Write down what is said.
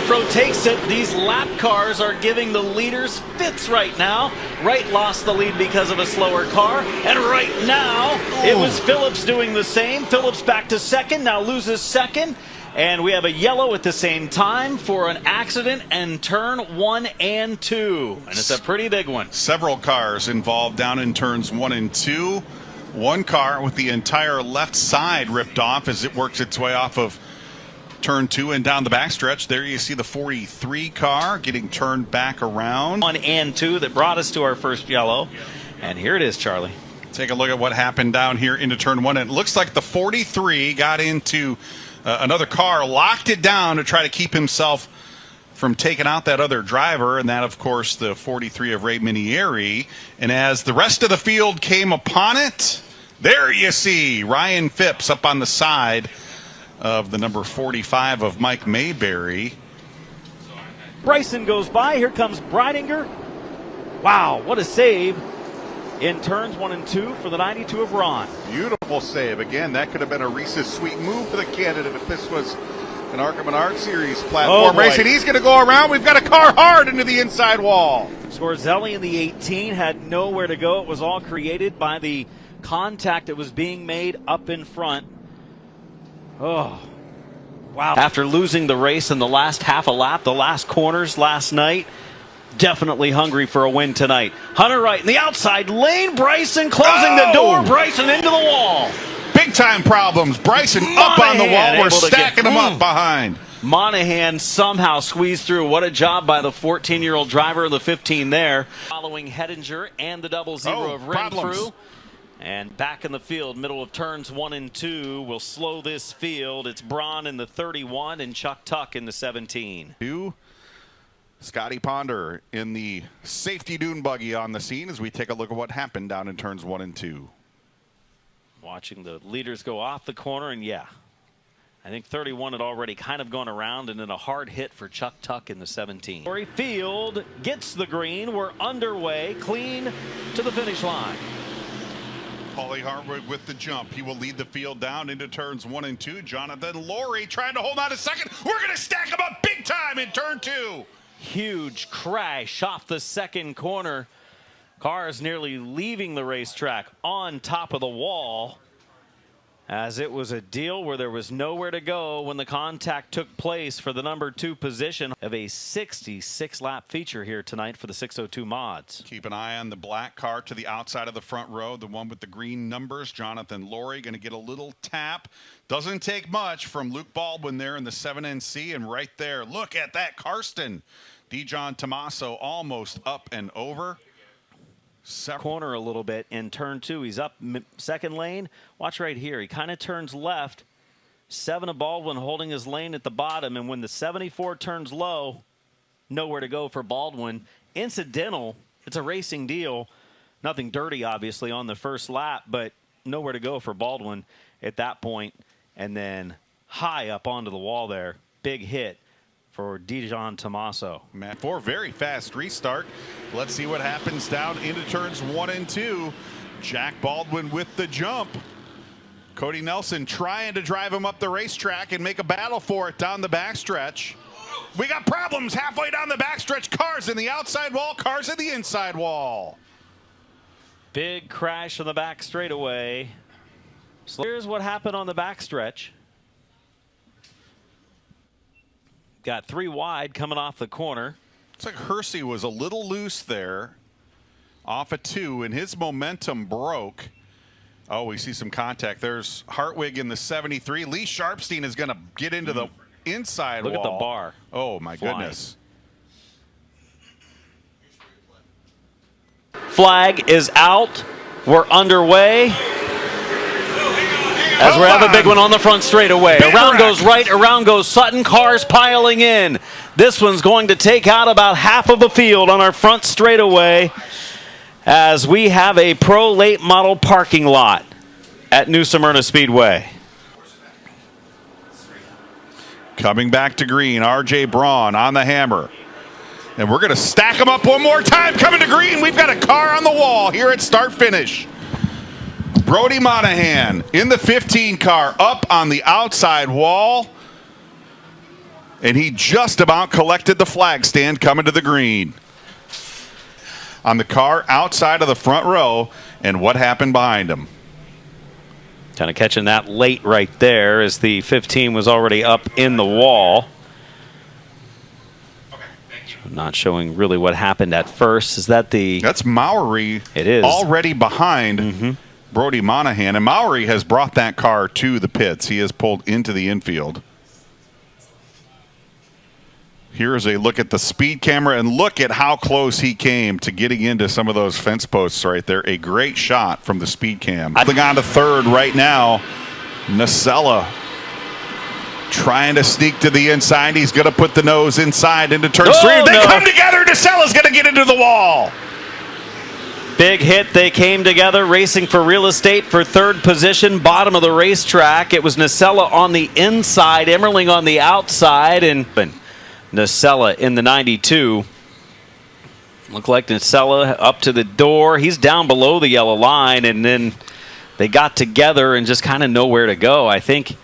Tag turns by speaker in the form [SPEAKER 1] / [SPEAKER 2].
[SPEAKER 1] Renfro takes it. These lap cars are giving the leaders fits right now. Wright lost the lead because of a slower car. And right now, it was Phillips doing the same. Phillips back to second, now loses second. And we have a yellow at the same time for an accident in turn 1 and 2. And it's a pretty big one.
[SPEAKER 2] Several cars involved down in turns 1 and 2. One car with the entire left side ripped off as it works its way off of turn 2 and down the backstretch. There you see the 43 car getting turned back around.
[SPEAKER 1] 1 and 2 that brought us to our first yellow. And here it is, Charlie.
[SPEAKER 2] Take a look at what happened down here into turn 1. It looks like the 43 got into another car, locked it down to try to keep himself from taking out that other driver, and that, of course, the 43 of Ray Minieri. And as the rest of the field came upon it, there you see Ryan Phipps up on the side of the number 45 of Mike Mayberry.
[SPEAKER 1] Bryson goes by. Here comes Breidinger. Wow, what a save in turns 1 and 2 for the 92 of Ron.
[SPEAKER 3] Beautiful save. Again, that could have been a Reese's Sweet move for the candidate if this was an Arkham and Art Series platform race. And he's going to go around. We've got a car hard into the inside wall.
[SPEAKER 1] Scorzelli in the 18 had nowhere to go. It was all created by the contact that was being made up in front. Oh, wow. After losing the race in the last half a lap, the last corners last night, definitely hungry for a win tonight. Hunter Wright in the outside lane. Bryson closing the door. Bryson into the wall.
[SPEAKER 2] Big time problems. Bryson up on the wall. We're stacking him up behind.
[SPEAKER 1] Monahan somehow squeezed through. What a job by the 14-year-old driver of the 15 there. Following Hettinger and the double zero of Renfrew. And back in the field, middle of turns 1 and 2. We'll slow this field. It's Braun in the 31 and Chuck Tuck in the 17.
[SPEAKER 2] Scotty Ponder in the safety dune buggy on the scene as we take a look at what happened down in turns 1 and 2.
[SPEAKER 1] Watching the leaders go off the corner, and yeah, I think 31 had already kind of gone around, and then a hard hit for Chuck Tuck in the 17. Corey Field gets the green. We're underway, clean to the finish line.
[SPEAKER 2] Paulie Hartwig with the jump. He will lead the field down into turns 1 and 2. Jonathan Laurie trying to hold on a second. We're going to stack him up big time in turn 2.
[SPEAKER 1] Huge crash off the second corner. Cars nearly leaving the racetrack on top of the wall, as it was a deal where there was nowhere to go when the contact took place for the number 2 position of a 66-lap feature here tonight for the 602 mods.
[SPEAKER 2] Keep an eye on the black car to the outside of the front row, the one with the green numbers. Jonathan Laurie going to get a little tap. Doesn't take much from Luke Baldwin there in the 7NC, and right there, look at that, Karsten. Dijon Tommaso almost up and over.
[SPEAKER 1] Corner a little bit in turn 2. He's up second lane. Watch right here. He kind of turns left. 7 of Baldwin holding his lane at the bottom. And when the 74 turns low, nowhere to go for Baldwin. Incidental. It's a racing deal. Nothing dirty, obviously, on the first lap, but nowhere to go for Baldwin at that point. And then high up onto the wall there. Big hit for Dijon Tommaso.
[SPEAKER 2] Matt, very fast restart. Let's see what happens down into turns 1 and 2. Jack Baldwin with the jump. Cody Nelson trying to drive him up the racetrack and make a battle for it down the backstretch. We got problems halfway down the backstretch. Cars in the outside wall, cars in the inside wall.
[SPEAKER 1] Big crash on the back straightaway. So here's what happened on the backstretch. Got 3 wide coming off the corner.
[SPEAKER 2] Looks like Hersey was a little loose there off of 2, and his momentum broke. Oh, we see some contact. There's Hartwig in the 73. Lee Sharpstein is going to get into the inside wall.
[SPEAKER 1] Look at the bar.
[SPEAKER 2] Oh, my goodness.
[SPEAKER 1] Flag is out. We're underway. As we have a big one on the front straightaway. Around goes Wright, around goes Sutton. Cars piling in. This one's going to take out about half of the field on our front straightaway, as we have a pro late model parking lot at New Smyrna Speedway.
[SPEAKER 2] Coming back to green, RJ Braun on the hammer. And we're going to stack them up one more time. Coming to green, we've got a car on the wall here at start finish. Brody Monahan in the 15 car up on the outside wall. and he just about collected the flag stand coming to the green. On the car outside of the front row, and what happened behind him.
[SPEAKER 1] Kind of catching that late right there as the 15 was already up in the wall. Not showing really what happened at first. Is that the...
[SPEAKER 2] That's Mowry.
[SPEAKER 1] It is.
[SPEAKER 2] Already behind Brody Monahan. And Mowry has brought that car to the pits. He has pulled into the infield. Here's a look at the speed camera, and look at how close he came to getting into some of those fence posts right there. A great shot from the speed cam. Holding on to third right now. Nacella trying to sneak to the inside. He's going to put the nose inside into turn three. They come together. Nacella's going to get into the wall.
[SPEAKER 1] Big hit. They came together, racing for real estate for third position, bottom of the racetrack. It was Nacella on the inside, Emmerling on the outside, and Nacella in the 92. Looked like Nacella up to the door. He's down below the yellow line, and then they got together and just kind of know where to go. I think